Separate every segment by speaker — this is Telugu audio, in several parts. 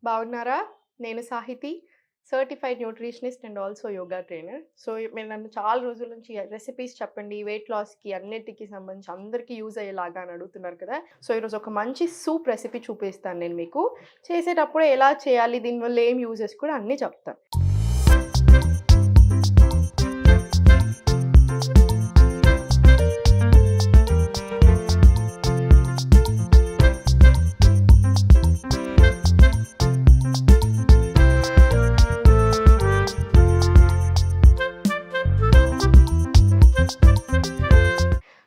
Speaker 1: బాగున్నారా? నేను Sahithi. Certified nutritionist and also yoga trainer. So, మీరు నన్ను చాలా రోజుల నుంచి రెసిపీస్ చెప్పండి వెయిట్ లాస్‌కి అన్నిటికి సంబంధించి అందరికీ యూజ్ అయ్యేలాగా అని అడుగుతున్నారు కదా! సో, ఈరోజు ఒక మంచి సూప్ రెసిపీ చూపిస్తాను నేను మీకు. చేసేటప్పుడు ఎలా చేయాలి? దీనివల్ల ఏం యూజెస్ కూడా అన్నీ చెప్తాను.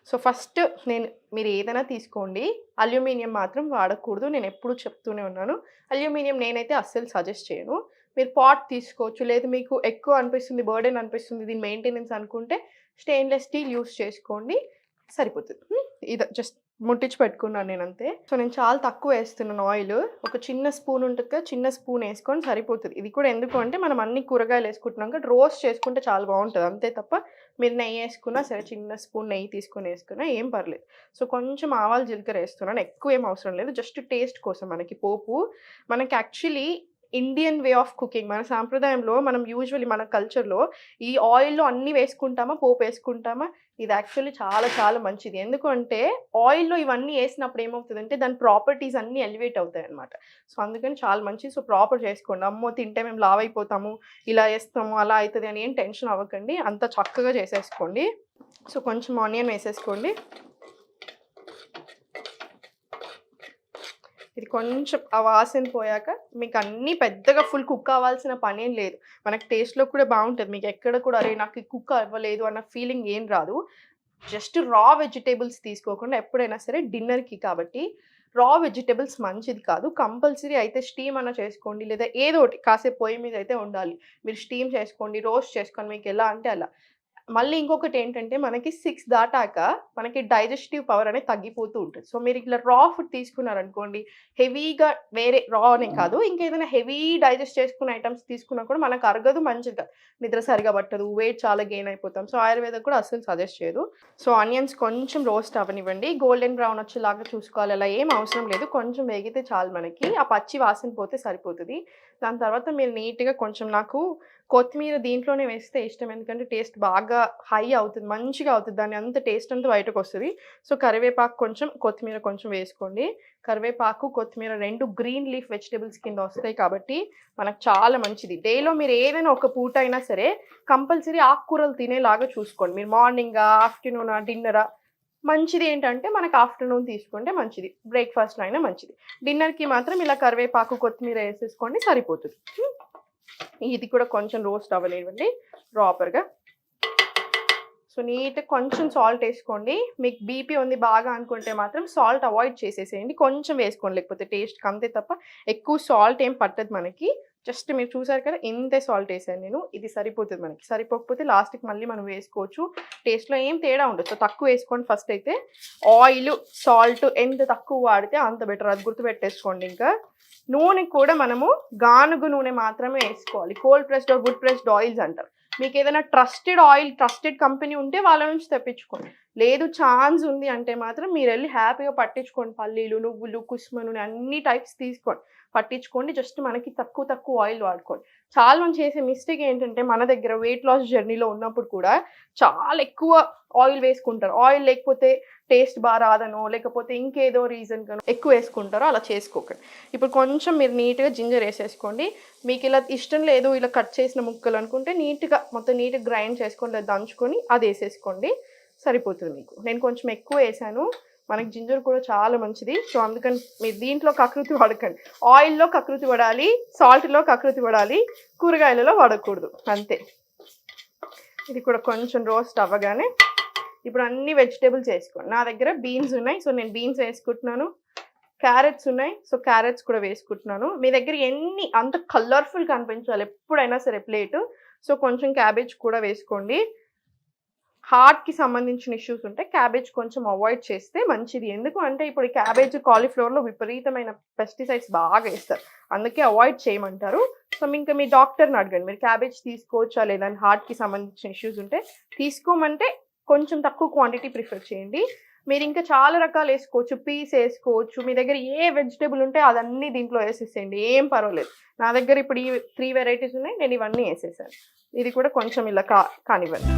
Speaker 1: సో, ఫస్ట్ మీరు ఏదైనా తీసుకోండి. అల్యూమినియం మాత్రం వాడకూడదు. నేనెప్పుడూ చెప్తూనే ఉన్నాను. అల్యూమినియం నేనైతే అస్సలు సజెస్ట్ చేయను. మీరు పాట్ తీసుకోవచ్చు. లేదు మీకు ఎక్కువ అనిపిస్తుంది, బర్డెన్ అనిపిస్తుంది, దీని మెయింటెనెన్స్ అనుకుంటే స్టెయిన్‌లెస్ స్టీల్ యూజ్ చేసుకోండి. సరిపోతది. ఇది జస్ట్ ముట్టించి పెట్టుకున్నాను నేనంతే. సో, నేను చాలా తక్కువేస్తున్నాను ఆయిలు. ఒక చిన్న స్పూన్ ఉంటది కదా! చిన్న స్పూన్ ఏసుకొని సరిపోతది. ఇది కూడా ఎందుకు అంటే మనం అన్ని కూరగాయలేసుకుంటున్నాం కాబట్టి రోస్ట్ చేసుకుంటే చాలా బావుంటది. అంతే తప్ప మీరు నెయ్యేసుకున్నా సరే చిన్న స్పూన్ నెయ్యి తీసుకొని ఏసుకున్నా ఏం పర్లేదు. సో, కొంచెం ఆవాలు, జీలకర్ర ఏస్తున్నాను. ఎక్కువేం అవసరం లేదు. జస్ట్ టేస్ట్ కోసం మనకి పోపు. మనకి actually Indian way of cooking మన సాంప్రదాయంలో మనం యూజువల్లీ మన కల్చర్‌లో ఈ ఆయిల్‌లో అన్నీ వేసుకుంటామా, పోపేసుకుంటామా, ఇది యాక్చువల్లీ చాలా చాలా మంచిది. ఎందుకు అంటే ఆయిల్‌లో ఇవన్నీ ఏసినప్పుడు ఏమవుతదంటే దాని ప్రాపర్టీస్ అన్నీ ఎలివేట్ అవుతాయన్నమాట. సో, అందుకని చాలా మంచిది. సో, ప్రాపర్ చేసుకోండి. అమ్మో! తింటే మేము లావైపోతాము, ఇలా ఏస్తాము, అలా అయితది అని ఏం టెన్షన్ అవ్వకండి. అంతా చక్కగా చేసేసుకోండి. సో, కొంచెం ఆనియన్ వేసేసుకోండి. ఇది కొంచెం ఆ వాసన పోయాక మీకన్నీ పెద్దగా ఫుల్ కుక్ అవ్వాల్సిన పనేం లేదు. మనకి టేస్ట్‌లో కూడా బావుంటది. మీకెక్కడ కూడా అరే! నాకు ఈ కుక్ అవ్వలేదు అన్న ఫీలింగ్ ఏం రాదు. జస్ట్ రా వెజిటబుల్స్ తీసుకోకుండా ఎప్పుడైనా సరే డిన్నర్‌కి కాబట్టి రా వెజిటబుల్స్ మంచిది కాదు. కంపల్సరీ అయితే స్టీమ్ అన్నా చేసుకోండి. లేదా ఏదోకటి కాసేపు పొయ్యి మీద అయితే ఉండాలి. మీరు స్టీమ్ చేసుకోండి, రోస్ట్ చేసుకోండి మీకెలా అంటే అలా. మళ్ళీ ఇంకొకటేంటంటే మనకి 6 దాటాక మనకి డైజెస్టివ్ పవర్ అనేది తగ్గిపోతూ ఉంటది. సో, మీరు ఇట్లా రా ఫుడ్ తీసుకున్నారనుకోండి, హెవీగా వేరే రా అనే కాదు ఇంకేదైనా హెవీ డైజెస్ట్ చేసుకునే ఐటెమ్స్ తీసుకున్నా కూడా మనకు అరగదు, మంచిది కాదు. నిద్ర సరిగ్గా పట్టదు, వెయిట్ చాలా గెయిన్ అయిపోతాం. సో, ఆయుర్వేద కూడా అస్సలు సజెస్ట్ చేయదు. సో, ఆనియన్స్ కొంచెం రోస్ట్ అవ్వనివ్వండి. గోల్డెన్ బ్రౌన్ వచ్చేలాగా చూసుకోవాలి. అలా ఏం అవసరం లేదు. కొంచెం వేగితే చాలు మనకి. ఆ పచ్చి వాసన పోతే సరిపోతది. దాని తర్వాత మీరు నీట్‌గా కొంచెం నాకు కొత్తిమీర దీంట్లోనే వేస్తే ఇష్టం. ఎందుకంటే టేస్ట్ బాగా హై అవుతది. మంచిగా అవుతది. దాని అంత టేస్ట్ అంతా బయటకొస్తది. సో, కరివేపాకు కొంచెం, కొత్తిమీర కొంచెం వేసుకోండి. కరివేపాకు, కొత్తిమీర 2 గ్రీన్ లీఫ్ వెజిటబుల్స్ కింద వస్తాయి కాబట్టి మనకు చాలా మంచిది. డేలో మీరు ఏదైనా ఒక పూట అయినా సరే కంపల్సరీ ఆకుకూరలు తినేలాగా చూసుకోండి. మీరు మార్నింగా, ఆఫ్టర్‌నూనా, డిన్నరా మంచిది ఏంటంటే మనకు ఆఫ్టర్‌నూన్ తీసుకుంటే మంచిది. బ్రేక్‌ఫాస్ట్‌లో అయినా మంచిది. డిన్నర్‌కి మాత్రం ఇలా కరివేపాకు, కొత్తిమీర ఏసేసుకోండి సరిపోతది. ఇది కూడా కొంచెం రోస్ట్ అవ్వనివ్వండి ప్రాపర్‌గా. సో, నీట్‌గా కొంచెం సాల్ట్ ఏసుకోండి. మీకు బీపీ ఉంది బాగా అనుకుంటే మాత్రం సాల్ట్ అవాయిడ్ చేసేసేయండి. కొంచెం వేసుకోండి లేకపోతే టేస్ట్‌కి అంతే తప్ప ఎక్కువ సాల్ట్ ఏం పట్టదు మనకి. జస్ట్ మీరు చూసారు కదా! ఇంతే సాల్ట్ ఏసాను నేను. ఇది సరిపోతది మనకి. సరిపోకపోతే లాస్ట్‌కి మళ్ళీ మనం వేసుకోవచ్చు. టేస్ట్‌లో ఏం తేడా ఉండదు. సో, తక్కువ వేసుకోండి ఫస్ట్ అయితే. ఆయిలు, సాల్ట్ ఎంత తక్కువ వాడితే అంత బెటర్. అది గుర్తుపెట్టేసుకోండి ఇంకా. నూనె కూడా మనము గానుగ నూనె మాత్రమే ఏసుకోవాలి. Cold pressed or wood pressed oils అంటారు. మీకేదైనా ట్రస్టెడ్ ఆయిల్, ట్రస్టెడ్ కంపెనీ ఉంటే వాళ్ళ నుంచి తెప్పించుకోండి. లేదు ఛాన్స్ ఉంది అంటే మాత్రం మీరెళ్లి హ్యాపీగా పట్టించుకోండి. పల్లీలు, నువ్వులు, కుసుమ నూనె అన్ని టైప్స్ తీసుకోండి. పట్టించుకోండి. జస్ట్ మనకి తక్కువ తక్కువ ఆయిల్ వాడుకోండి. చాలా మంది చేసే మిస్టేక్ ఏంటంటే మన దగ్గర వెయిట్ లాస్ జర్నీలో ఉన్నప్పుడు కూడా చాలా ఎక్కువ ఆయిల్ వేసుకుంటారు. ఆయిల్ లేకపోతే టేస్ట్ రాదనో లేకపోతే ఇంకేదో రీజన్ కనో ఎక్కువ వేసుకుంటారో అలా చేసుకోకండి. ఇప్పుడు కొంచెం మీరు నీట్‌గా జింజర్ ఏసేసుకోండి. మీకు ఇలా ఇష్టం లేదు ఇలా కట్ చేసిన ముక్కలు అనుకుంటే నీట్‌గా మొత్తం నీట్‌గా గ్రైండ్ చేసుకొని లేదా దంచుకొని అది ఏసేసుకోండి. సరిపోతది మీకు. నేను కొంచెం ఎక్కువ ఏసాను. మనకి జింజర్ కూడా చాలా మంచిది. సో, అందుకని మీరు దీంట్లో కకృతి పడకండి. ఆయిల్‌లో కకృతి పడాలి, సాల్ట్‌లో కకృతి పడాలి, కూరగాయలలో పడకూడదు అంతే. ఇది కూడా కొంచెం రోస్ట్ అవ్వగానే ఇప్పుడు అన్ని వెజిటబుల్స్ ఏసుకోండి. నా దగ్గర బీన్స్ ఉన్నాయి. సో, నేను బీన్స్ ఏసుకుంటున్నాను. క్యారెట్స్ ఉన్నాయి. సో, క్యారెట్స్ కూడా వేసుకుంటున్నాను. మీ దగ్గర ఎన్ని అంత కలర్‌ఫుల్ కనిపించాలి ఎప్పుడైనా సరే ప్లేటు. సో, కొంచెం క్యాబేజ్ కూడా వేసుకోండి. హార్ట్‌కి సంబంధించిన ఇష్యూస్ ఉంటే క్యాబేజ్ కొంచెం అవాయిడ్ చేస్తే మంచిది. ఎందుకు అంటే ఇప్పుడు ఈ క్యాబేజ్, కాలీఫ్లవర్‌లో విపరీతమైన పెస్టిసైడ్స్ బాగా ఏస్తారు. అందుకే అవాయిడ్ చేయమంటారు. సో, ఇంకా మీ డాక్టర్‌ని అడగండి. మీరు క్యాబేజ్ తీసుకోవచ్చా లేదా అని హార్ట్‌కి సంబంధించిన ఇష్యూస్ ఉంటే తీసుకోమంటే కొంచెం తక్కువ క్వాంటిటీ ప్రిఫర్ చేయండి. మీరు ఇంకా చాలా రకాలు వేసుకోవచ్చు, పీస్ వేసుకోవచ్చు, మీ దగ్గర ఏ వెజిటేబుల్ ఉంటే అదన్నీ దీంట్లో వేసేసేయండి, ఏం పర్వాలేదు. నా దగ్గర ఇప్పుడు ఈ 3 వెరైటీస్ ఉన్నాయి, నేను ఇవన్నీ వేసేసాను. ఇది కూడా కొంచెం ఇలా కానివ్వండి.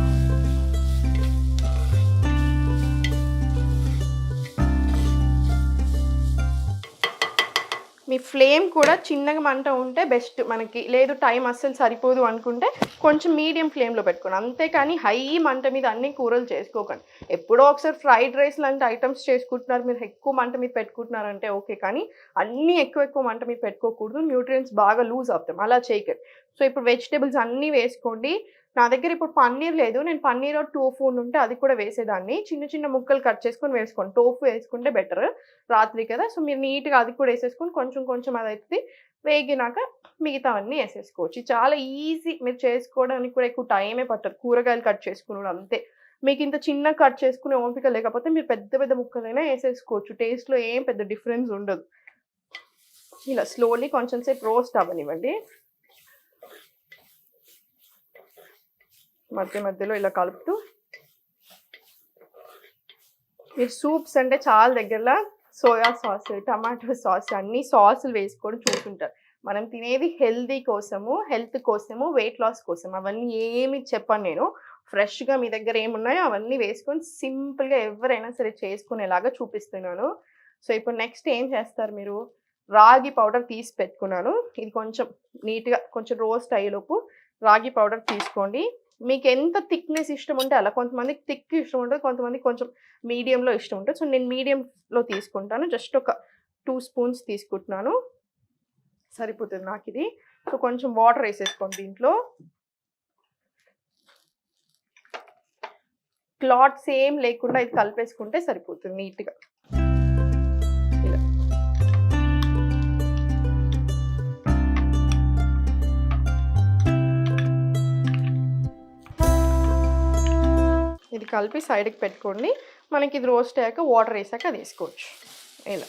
Speaker 1: మీ ఫ్లేమ్ కూడా చిన్నగా మంట ఉంటే బెస్ట్ మనకి. లేదు టైం అస్సలు సరిపోదు అనుకుంటే కొంచెం మీడియం ఫ్లేమ్‌లో పెట్టుకోండి. అంతేకాని హై మంట మీద అన్ని కూరలు చేసుకోకండి. ఎప్పుడో ఒకసారి ఫ్రైడ్ రైస్ లాంటి ఐటెమ్స్ చేసుకుంటున్నారు, మీరు ఎక్కువ మంట మీద పెట్టుకుంటున్నారంటే ఓకే. కానీ అన్నీ ఎక్కువ మంట మీద పెట్టుకోకూడదు. న్యూట్రియంట్స్ బాగా లూజ్ అవుతాం. అలా చేయకండి. సో ఇప్పుడు వెజిటబుల్స్ అన్నీ వేసుకోండి. నా దగ్గర ఇప్పుడు పన్నీర్ లేదు. నేను పన్నీర్ టోఫు ఉంటే అది కూడా వేసేదాన్ని. చిన్న చిన్న ముక్కలు కట్ చేసుకొని వేసుకోండి. టోఫు వేసుకుంటే బెటర్. రాత్రి కదా! సో మీరు నీట్‌గా అది కూడా వేసేసుకొని కొంచెం అదైతే వేగినాక మిగతావన్నీ వేసేసుకోవచ్చు. చాలా ఈజీ. మీరు చేసుకోవడానికి కూడా ఎక్కువ టైమే పట్టదు. కూరగాయలు కట్ చేసుకునుడు అంతే. మీకు ఇంత చిన్నగా కట్ చేసుకునే ఓపిక లేకపోతే మీరు పెద్ద ముక్కలైనా వేసేసుకోవచ్చు. టేస్ట్‌లో ఏం పెద్ద డిఫరెన్స్ ఉండదు. ఇలా స్లోలీ కొంచెం సేపు రోస్ట్ అవ్వనివ్వండి. మధ్యలో ఇలా కలుపుతూ మీరు సూప్స్ అంటే చాలా దగ్గరలో సోయా సాస్, టమాటో సాస్ అన్ని సాసులు వేసుకొని చూసుంటారు. మనం తినేది హెల్త్ కోసము, వెయిట్ లాస్ కోసం. అవన్నీ ఏమి చెప్పను నేను. ఫ్రెష్‌గా మీ దగ్గర ఏమున్నాయో అవన్నీ వేసుకొని సింపుల్‌గా ఎవరైనా సరే చేసుకునేలాగా చూపిస్తున్నాను. సో ఇప్పుడు నెక్స్ట్ ఏం చేస్తారు మీరు? రాగి పౌడర్ తీసి పెట్టుకున్నాను. ఇది కొంచెం నీట్‌గా కొంచెం రోస్ట్ అయ్యేలోపు రాగి పౌడర్ తీసుకోండి. మీకు ఎంత థిక్‌నెస్ ఇష్టం ఉంటే అలా. కొంతమందికి థిక్ ఇష్టం ఉంటది. కొంతమందికి కొంచెం మీడియంలో ఇష్టం ఉంటది. సో నేను మీడియంలో తీసుకుంటాను. జస్ట్ ఒక 2 స్పూన్స్ తీసుకుంటున్నాను. సరిపోతుంది నాకిది. సో కొంచెం వాటర్ వేసేసుకోండి దీంట్లో. క్లాట్స్ ఏం లేకుండా ఇది కలిపేసుకుంటే సరిపోతుంది నీట్‌గా. ఇలా. ఇది కలిపి సైడ్‌కి పెట్టుకోండి. మనకి ఇది రోస్ట్ అయ్యాక వాటర్ వేసాక అది వేసుకోవచ్చు. ఇలా.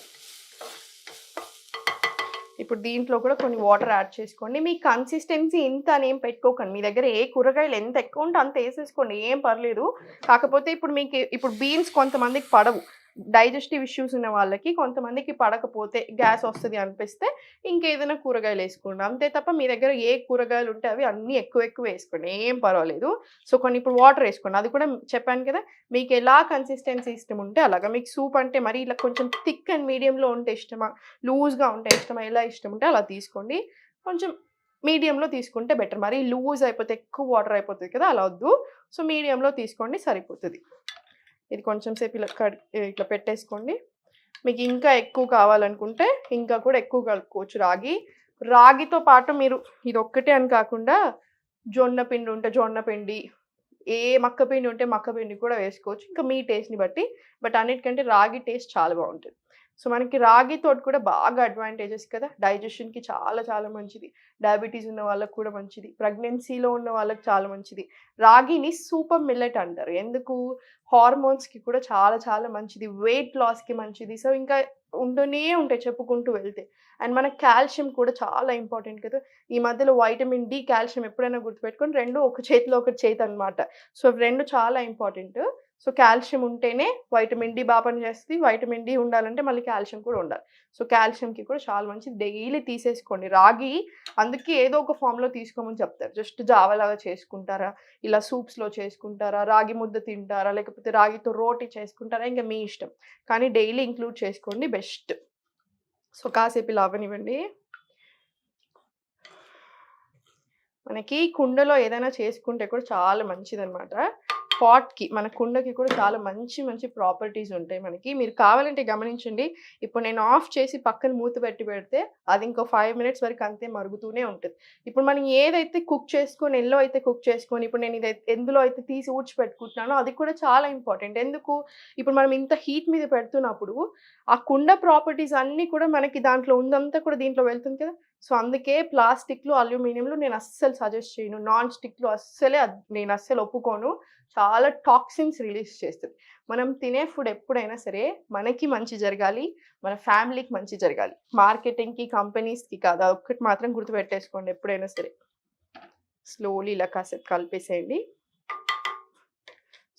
Speaker 1: ఇప్పుడు దీంట్లో కూడా కొన్ని వాటర్ యాడ్ చేసుకోండి. మీ కన్సిస్టెన్సీ ఇంత అని ఏం పెట్టుకోకండి. మీ దగ్గర ఏ కూరగాయలు ఎంత ఎక్కువ ఉంటే అంత వేసేసుకోండి, ఏం పర్లేదు. కాకపోతే ఇప్పుడు బీన్స్ కొంతమందికి పడవు. డైజెస్టివ్ ఇష్యూస్ ఉన్న వాళ్ళకి, కొంతమందికి పడకపోతే గ్యాస్ వస్తది అనిపిస్తే ఇంకేదైనా కూరగాయలు వేసుకోండి. అంతే తప్ప మీ దగ్గర ఏ కూరగాయలు ఉంటే అవి అన్నీ ఎక్కువ వేసుకోండి, ఏం పర్వాలేదు. సో కొన్ని ఇప్పుడు వాటర్ వేసుకోండి. అది కూడా చెప్పాను కదా, మీకు ఎలా కన్సిస్టెన్సీ ఇష్టం ఉంటే అలాగా. మీకు సూప్ అంటే మరి ఇలా కొంచెం థిక్ అండ్ మీడియంలో ఉంటే ఇష్టమా, లూజ్‌గా ఉంటే ఇష్టమా, ఎలా ఇష్టం ఉంటే అలా తీసుకోండి. కొంచెం మీడియంలో తీసుకుంటే బెటర్. మరి లూజ్ అయిపోతే ఎక్కువ వాటర్ అయిపోతది కదా, అలా వద్దు. సో మీడియంలో తీసుకోండి సరిపోతది. ఇది కొంచెం సేపు ఇట్లా పెట్టేసుకోండి. మీకు ఇంకా ఎక్కువ కావాలనుకుంటే ఇంకా కూడా ఎక్కువ కలుపుకోవచ్చు రాగి. రాగితో పాటు మీరు ఇదొక్కటే అని కాకుండా జొన్న పిండి ఉంటే జొన్న పిండి, మక్క పిండి ఉంటే మక్క పిండి కూడా వేసుకోవచ్చు. ఇంకా మీ టేస్ట్‌ని బట్టి. బట్ అన్నిటికంటే రాగి టేస్ట్ చాలా బావుంటది. సో మనకి రాగితోటి కూడా బాగా అడ్వాంటేజెస్ కదా. డైజెషన్‌కి చాలా మంచిది. డయాబెటీస్ ఉన్న వాళ్ళకి కూడా మంచిది. ప్రెగ్నెన్సీలో ఉన్న వాళ్ళకి చాలా మంచిది. రాగిని సూపర్ మిల్లెట్ అంటారు. ఎందుకు? హార్మోన్స్‌కి కూడా చాలా మంచిది. వెయిట్ లాస్‌కి మంచిది. సో ఇంకా ఉంటూనే ఉంటాయి చెప్పుకుంటూ వెళ్తే. అండ్ మనకి కాల్షియం కూడా చాలా ఇంపార్టెంట్ కదా. ఈ మధ్యలో వైటమిన్ డి, కాల్షియం ఎప్పుడైనా గుర్తుపెట్టుకొని 2 ఒక చేతిలో ఒక చేతనమాట. సో 2 చాలా ఇంపార్టెంట్. సో కాల్షియం ఉంటేనే వైటమిన్ డి బా పనిచేస్తది. వైటమిన్ డి ఉండాలంటే మళ్ళీ కాల్షియం కూడా ఉండాలి. సో కాల్షియంకి కూడా చాలా మంచిది. డైలీ తీసేసుకోండి. రాగి అందుకే ఏదో ఒక ఫార్మ్‌లో తీసుకోమని చెప్తారు. జస్ట్ జావలాగా చేసుకుంటారా, ఇలా సూప్స్‌లో చేసుకుంటారా, రాగి ముద్ద తింటారా, లేకపోతే రాగితో రోటీ చేసుకుంటారా, ఇంక మీ ఇష్టం. కానీ డైలీ ఇంక్లూడ్ చేసుకోండి బెస్ట్. సో కాసేపు ఇలా అవ్వనివ్వండి. మనకి కుండలో ఏదైనా చేసుకుంటే కూడా చాలా మంచిదనమాట. పాట్‌కి మన కుండకి కూడా చాలా మంచి ప్రాపర్టీస్ ఉంటాయి మనకి. మీరు కావాలంటే గమనించండి. ఇప్పుడు నేను ఆఫ్ చేసి పక్కన మూత పెడితే అది ఇంకో 5 మినిట్స్ వరకు అంతే మరుగుతూనే ఉంటది. ఇప్పుడు మనం ఏదైతే కుక్ చేసుకొని ఇప్పుడు నేను ఇది ఎందులో అయితే తీసి ఊడ్చిపెట్టుకుంటున్నానో అది కూడా చాలా ఇంపార్టెంట్. ఎందుకు? ఇప్పుడు మనం ఇంత హీట్ మీద పెడుతున్నప్పుడు ఆ కుండ ప్రాపర్టీస్ అన్నీ కూడా మనకి దాంట్లో ఉందంతా కూడా దీంట్లో వెళ్తుంది కదా. సో అందుకే ప్లాస్టిక్‌లు, అల్యూమినియంలు నేను అస్సలు సజెస్ట్ చేయను. నాన్ స్టిక్‌లు నేను అస్సలు ఒప్పుకోను. చాలా టాక్సిన్స్ రిలీజ్ చేస్తది. మనం తినే ఫుడ్ ఎప్పుడైనా సరే మనకి మంచి జరగాలి, మన ఫ్యామిలీకి మంచి జరగాలి. మార్కెటింగ్‌కి, కంపెనీస్‌కి కాదు. అదొక్కటి మాత్రం గుర్తుపెట్టేసుకోండి ఎప్పుడైనా సరే. స్లోలీ ఇలా కాసేపు కలిపేసేయండి.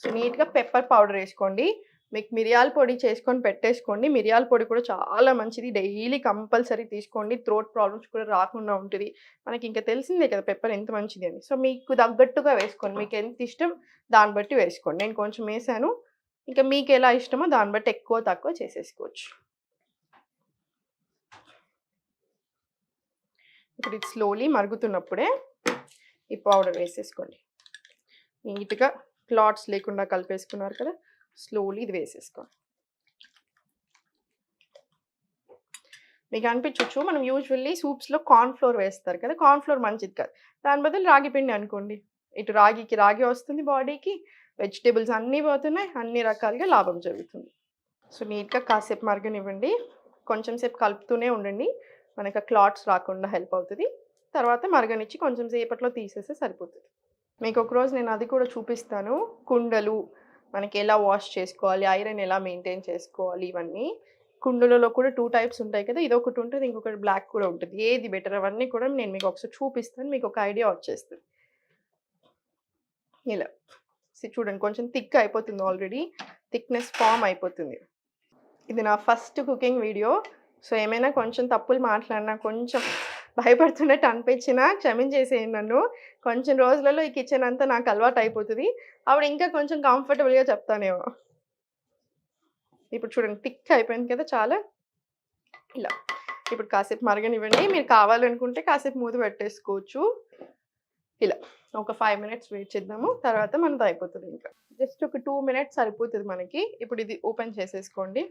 Speaker 1: సో నీట్‌గా పెప్పర్ పౌడర్ వేసుకోండి. మీకు మిరియాల పొడి చేసుకొని పెట్టేసుకోండి. మిరియాల పొడి కూడా చాలా మంచిది. డైలీ కంపల్సరీ తీసుకోండి. థ్రోట్ ప్రాబ్లమ్స్ కూడా రాకుండా ఉంటది. మనకి ఇంక తెలిసిందే కదా పెప్పర్ ఎంత మంచిది అని. సో, మీకు తగ్గట్టుగా వేసుకోండి. మీకెంత ఇష్టం దాన్ని బట్టి వేసుకోండి. నేను కొంచెం వేసాను. ఇంకా మీకెలా ఇష్టమో దాన్ని బట్టి ఎక్కువ, తక్కువ చేసేసుకోవచ్చు. ఇప్పుడు ఇది స్లోలీ మరుగుతున్నప్పుడే ఈ పౌడర్ వేసేసుకోండి. నీట్‌గా క్లాట్స్ లేకుండా కలిపేసుకున్నారు కదా! స్లోలీ ఇది వేసేసుకోండి. మీకు అనిపించొచ్చు మనం యూజువల్లీ సూప్స్‌లో కార్న్ ఫ్లోర్ వేస్తారు కదా! కార్న్ ఫ్లోర్ మంచిది కాదు. దాని బదులు రాగి పిండి అనుకోండి. ఇటు రాగికి రాగి వస్తుంది బాడీకి, వెజిటబుల్స్ అన్నీ పోతున్నాయి, అన్ని రకాలుగా లాభం జరుగుతుంది. సో, నీట్‌గా కాసేపు మరగనివ్వండి. కొంచెం సేపు కలుపుతూనే ఉండండి. మనకి ఆ క్లాట్స్ రాకుండా హెల్ప్ అవుతది. తర్వాత మరగనిచ్చి కొంచెం సేపట్లో తీసేస్తే సరిపోతది. మీకు ఒకరోజు నేను అది కూడా చూపిస్తాను. కుండలు మనకి ఎలా వాష్ చేసుకోవాలి, ఐరన్ ఎలా మెయింటైన్ చేసుకోవాలి ఇవన్నీ. కుండలలో కూడా 2 టైప్స్ ఉంటాయి కదా! ఇదొకటి ఉంటది. ఇంకొకటి బ్లాక్ కూడా ఉంటది. ఏది బెటర్ అవన్నీ కూడా నేను మీకు ఒకసారి చూపిస్తాను. మీకు ఒక ఐడియా వచ్చేస్తది. ఇలా. చూడండి కొంచెం థిక్ అయిపోతుంది ఆల్రెడీ. థిక్‌నెస్ ఫార్మ్ అయిపోతుంది. ఇది నా ఫస్ట్ కుకింగ్ వీడియో. సో, ఏమైనా కొంచెం తప్పులు మాట్లాడినా, కొంచెం భయపడుతున్నట్టు అనిపించినా క్షమించేసేయండి నన్ను. కొంచెం రోజులలో ఈ కిచెన్ అంతా నాకు అలవాటు అయిపోతది. అప్పుడు ఇంకా కొంచెం కంఫర్టబుల్‌గా చెప్తానేమో. ఇప్పుడు చూడండి థిక్ అయిపోయింది కదా చాలా. ఇలా. ఇప్పుడు కాసేపు మరగనివ్వండి. మీరు కావాలనుకుంటే కాసేపు మూత పెట్టేసుకోవచ్చు. ఇలా. ఒక 5 మినిట్స్ వెయిట్ చేద్దాము. తర్వాత మనది అయిపోతది ఇంకా. జస్ట్ ఒక 2 మినిట్స్ సరిపోతది మనకి. ఇప్పుడు ఇది ఓపెన్ చేసేసుకోండి.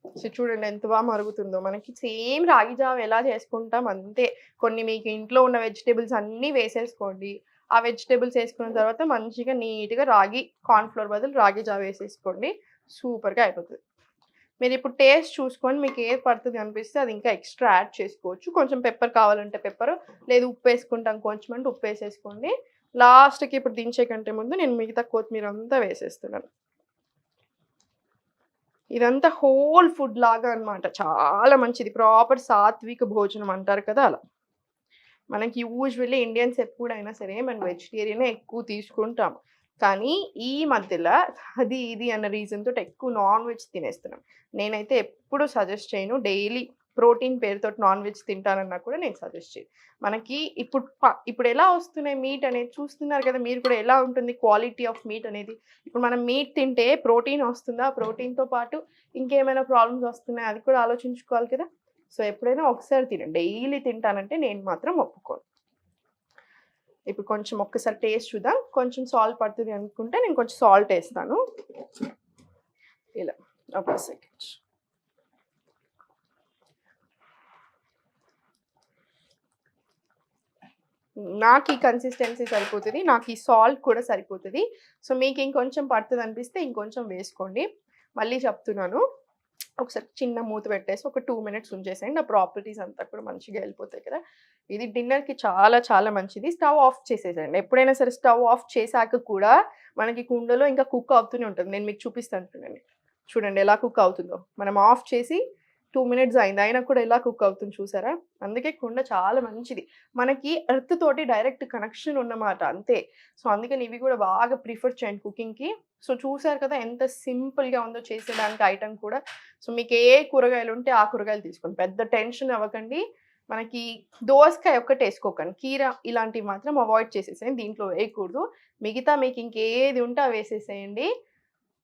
Speaker 1: సో, చూడండి ఎంత బాగా మరుగుతుందో. మనకి సేమ్ రాగి జావ ఎలా చేసుకుంటాం అంతే. కొన్ని మీకు ఇంట్లో ఉన్న వెజిటబుల్స్ అన్నీ వేసేసుకోండి. ఆ వెజిటబుల్స్ ఏసుకున్న తర్వాత మంచిగా నీట్‌గా రాగి కార్న్ ఫ్లోర్ బదులు రాగి జావ వేసేసుకోండి. సూపర్‌గా అయిపోతది. మీరిప్పుడు టేస్ట్ చూసుకొని మీకు ఏది పడుతది అనిపిస్తే అది ఇంకా ఎక్స్‌ట్రా యాడ్ చేసుకోవచ్చు. కొంచెం పెప్పర్ కావాలంటే పెప్పరు, లేదు ఉప్పేసుకుంటాం కొంచెం అంటే ఉప్పేసేసుకోండి. లాస్ట్‌కి ఇప్పుడు దించే కంటే ముందు నేను మిగతా కొత్తిమీర అంతా వేసేస్తున్నాను. ఇదంతా హోల్ ఫుడ్ లాగా అన్నమాట. చాలా మంచిది. ప్రాపర్ సాత్విక భోజనం అంటారు కదా! అలా. మనకి యూజువల్లీ ఇండియన్స్ ఎప్పుడైనా సరే మనం వెజిటేరియనే ఎక్కువ తీసుకుంటాం. కానీ ఈ మధ్యలో అది ఇది అన్న రీజన్ తోటి ఎక్కువ నాన్ వెజ్ తినేస్తున్నాం. నేనైతే ఎప్పుడు సజెస్ట్ చేయను. డైలీ ప్రోటీన్ పేరుతోటి నాన్ వెజ్ తింటానన్నా కూడా నేను సజెస్ట్ చేయను. మనకి ఇప్పుడు ఎలా వస్తున్నాయి మీట్ అనేది చూస్తున్నారు కదా! మీరు కూడా ఎలా ఉంటుంది క్వాలిటీ ఆఫ్ మీట్ అనేది. ఇప్పుడు మనం మీట్ తింటే ప్రోటీన్ వస్తుందా? ప్రోటీన్‌తో పాటు ఇంకేమైనా ప్రాబ్లమ్స్ వస్తున్నాయా? అది కూడా ఆలోచించుకోవాలి కదా! సో, ఎప్పుడైనా ఒకసారి తినండి. డైలీ తింటానంటే నేను మాత్రం ఒప్పుకోను. ఇప్పుడు కొంచెం ఒక్కసారి టేస్ట్ చూద్దాం. కొంచెం సాల్ట్ పడుతుంది అనుకుంటే నేను కొంచెం సాల్ట్ ఏస్తాను. ఇలా. ఒక సెకండ్. నాకు ఈ కన్సిస్టెన్సీ సరిపోతది. నాకు ఈ సాల్ట్ కూడా సరిపోతది. సో, మీకు ఇంకొంచెం పడుతది అనిపిస్తే ఇంకొంచెం వేసుకోండి. మళ్ళీ చెప్తున్నాను. ఒకసారి చిన్న మూత పెట్టేసి ఒక 2 మినిట్స్ ఉంచేసేయండి. ఆ ప్రాపర్టీస్ అంతా కూడా మంచిగా వెళ్ళిపోతాయి కదా! ఇది డిన్నర్‌కి చాలా చాలా మంచిది. స్టవ్ ఆఫ్ చేసేసేయండి. ఎప్పుడైనా సరే స్టవ్ ఆఫ్ చేశాక కూడా మనకి కుండలో ఇంకా కుక్ అవుతూనే ఉంటుంది. నేను మీకు చూపిస్తాను చూడండి. చూడండి ఎలా కుక్ అవుతుందో. మనం ఆఫ్ చేసి 2 మినిట్స్ అయింది. అయినా కూడా ఎలా కుక్ అవుతుంది చూసారా? అందుకే కుండ చాలా మంచిది. మనకి ఎర్త్ తోటి డైరెక్ట్ కనెక్షన్ ఉన్నమాట అంతే. సో, అందుకని ఇవి కూడా బాగా ప్రిఫర్ చేయండి కుకింగ్‌కి. సో, చూసారు కదా ఎంత సింపుల్‌గా ఉందో చేసేదానికి ఐటెమ్ కూడా. సో, మీకు ఏ కూరగాయలుంటే ఆ కూరగాయలు తీసుకోండి. పెద్ద టెన్షన్ అవ్వకండి. మనకి దోసకాయ ఒక్కటేసుకోకండి. కీర ఇలాంటివి మాత్రం అవాయిడ్ చేసేసేయండి. దీంట్లో వేయకూడదు. మిగతా మీకు ఇంకేది ఉంటే అవి వేసేసేయండి.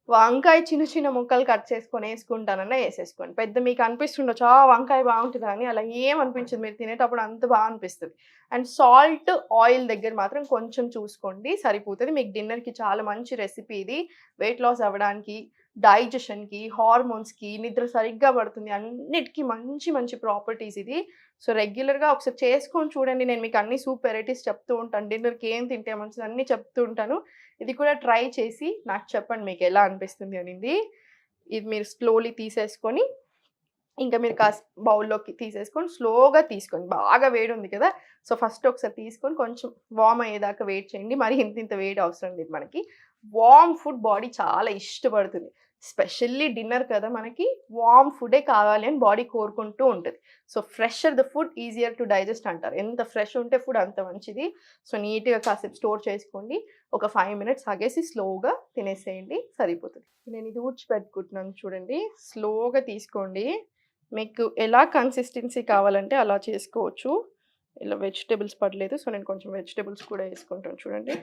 Speaker 1: వంకాయ చిన్న చిన్న ముక్కలు కట్ చేసుకొని ఏసుకుంటానన్నా ఏసేసుకోండి. పెద్ద మీకు అనిపిస్తుండొచ్చు వంకాయ బావుంటదా అని. అలా ఏం అనిపించదు. మీరు తినేటప్పుడు అంత బా అనిపిస్తది. అండ్ సాల్ట్, ఆయిల్ దగ్గర మాత్రం కొంచెం చూసుకోండి సరిపోతది. మీకు డిన్నర్‌కి చాలా మంచి రెసిపీ ఇది. వెయిట్ లాస్ అవ్వడానికి, డైజెషన్‌కి, హార్మోన్స్‌కి, నిద్ర సరిగ్గా పడుతుంది. అన్నిటికి మంచి మంచి ప్రాపర్టీస్ ఇది. సో, రెగ్యులర్‌గా ఒకసారి చేసుకొని చూడండి. నేను మీకు అన్ని సూప్ వెరైటీస్ చెప్తూ ఉంటాను. డిన్నర్‌కి ఏం తింటే మంచిది అన్నీ చెప్తూ ఉంటాను. ఇది కూడా ట్రై చేసి నాకు చెప్పండి మీకెలా అనిపిస్తుంది అనింది. ఇది మీరు స్లోలీ తీసేసుకొని, ఇంకా మీరు బౌల్‌లోకి తీసేసుకొని స్లోగా తీసుకోండి. బాగా వేడుంది కదా! సో, ఫస్ట్ ఒకసారి తీసుకొని కొంచెం వార్మ్ అయ్యేదాకా వెయిట్ చేయండి. మరి ఇంత ఇంత వేడి అవసరం లేదు మనకి. వార్మ్ ఫుడ్ బాడీ చాలా ఇష్టపడుతుంది. స్పెషల్లీ డిన్నర్ కదా మనకి వార్మ్ ఫుడే కావాలి అని బాడీ కోరుకుంటూ ఉంటది. So, fresher the food easier to digest అంటారు. ఎంత ఫ్రెష్ ఉంటే ఫుడ్ అంత మంచిది. సో, నీట్‌గా కాసేపు స్టోర్ చేసుకోండి. ఒక 5 మినిట్స్ ఆగేసి స్లోగా తినేసేయండి సరిపోతది. నేను ఇది ఊడ్చిపెట్టుకుంటున్నాను చూడండి. స్లోగా తీసుకోండి. మీకు ఎలా కన్సిస్టెన్సీ కావాలంటే అలా చేసుకోవచ్చు. ఇలా వెజిటబుల్స్ పడలేదు. సో, నేను కొంచెం వెజిటబుల్స్ కూడా ఏసుకుంటాను చూడండి.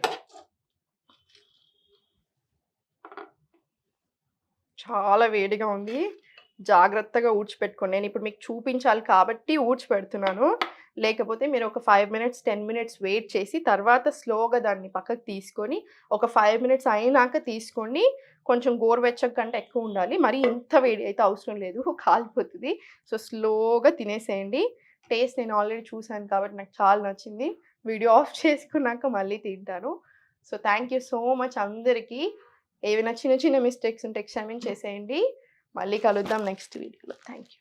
Speaker 1: చాలా వేడిగా ఉంది. జాగ్రత్తగా ఊడ్చిపెట్టుకోండి. నేనిప్పుడు మీకు చూపించాలి కాబట్టి ఊడ్చిపెడుతున్నాను. లేకపోతే మీరు ఒక 5 మినిట్స్, 10 మినిట్స్ వెయిట్ చేసి తర్వాత స్లోగా దాన్ని పక్కకు తీసుకొని, ఒక 5 మినిట్స్ అయినాక తీసుకోండి. కొంచెం గోరువెచ్చగా కంటే ఎక్కువుండాలి. మరీ ఇంత వేడి అయితే అవసరం లేదు. కాలిపోతది. సో, స్లోగా తినేసేయండి. టేస్ట్ నేను ఆల్రెడీ చూసాను కాబట్టి నాకు చాలా నచ్చింది. వీడియో ఆఫ్ చేసుకున్నాక మళ్ళీ తింటాను. So, thank you so much అందరికీ. ఏవైనా చిన్న చిన్న మిస్టేక్స్ ఉంటే క్షమించేసేయండి. మళ్ళీ కలుద్దాం నెక్స్ట్ వీడియోలో. Thank you.